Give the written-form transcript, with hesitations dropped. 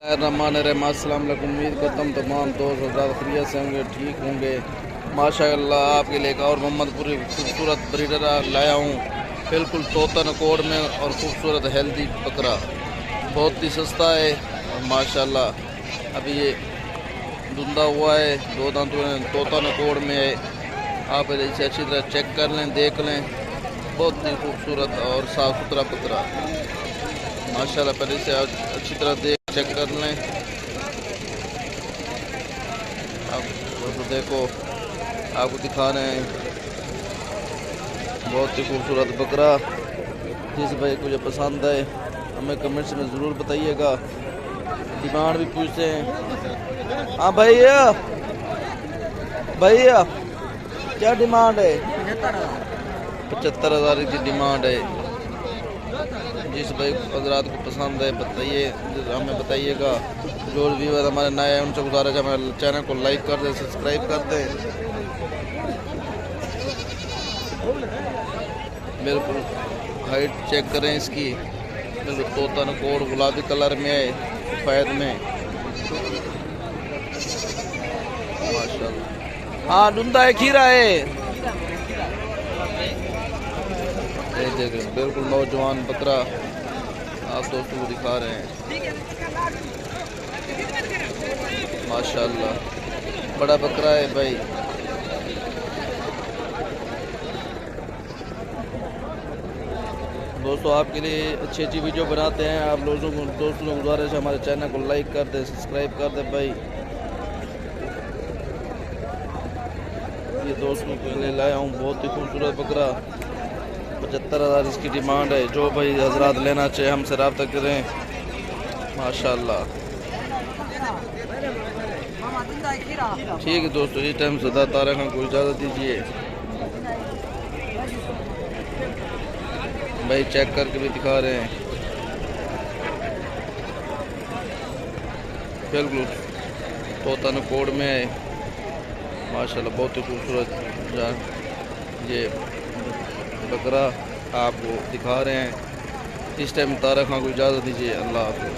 रहमान अस्सलाम वालेकुम। उम्मीद करता हूँ तमाम दोस्त हज़रात खैरियत से होंगे, ठीक होंगे। माशाअल्लाह आपके लिए एक और मोहम्मदपुरी खूबसूरत ब्रीडर लाया हूँ, बिल्कुल तोतन कोड में और खूबसूरत हेल्दी बकरा, बहुत ही सस्ता है और माशाअल्लाह अभी ये धुंधा हुआ है, दो दांतों तोतन कोड में है। आप इसे अच्छी तरह चेक कर लें, देख लें, बहुत ही खूबसूरत और साफ़ सुथरा बकरा माशाल्लाह। पहले इसे अच्छी तरह चेक कर लें। आप तो देखो, आपको दिखा रहे हैं, बहुत ही खूबसूरत बकरा। जिस भाई को जो पसंद है हमें कमेंट्स में ज़रूर बताइएगा। डिमांड भी पूछते हैं। हाँ भैया, भैया क्या डिमांड है? 75,000 की डिमांड है। जिस भाई हजरात को पसंद है बताइए, हमें बताइएगा। जो व्यूअर हमारे नए हैं उनसे गुजारिश है हमारे चैनल को लाइक कर दें, सब्सक्राइब कर दें। बिल्कुल हाइट चेक करें इसकी, बिल्कुल तोतन कोड गुलाबी कलर में है, सफ़ेद में माशाल्लाह। हाँ धुंधा है, खीरा है। ये देखें बिल्कुल नौजवान बकरा आप दोस्तों को दिखा रहे हैं, माशाल्लाह बड़ा बकरा है भाई। दोस्तों आपके लिए अच्छी अच्छी वीडियो बनाते हैं। आप दोस्तों को गुजारिश है हमारे चैनल को लाइक कर दें, सब्सक्राइब कर दें भाई। ये दोस्तों के लिए लाया हूँ बहुत ही खूबसूरत बकरा, 75,000 इसकी डिमांड है। जो भाई हजरात लेना चाहे हमसे रब्ता करें माशाल्लाह। ठीक है दोस्तों, इस टाइम सदा तारा खान को इजाज़त दीजिए भाई। चेक करके भी दिखा रहे हैं, बिल्कुल तोतन कोड में है माशाल्लाह, बहुत ही खूबसूरत ये बकरा आपको दिखा रहे हैं। इस टाइम तारा खान को इजाज़त दीजिए। अल्लाह हाफ़िज़।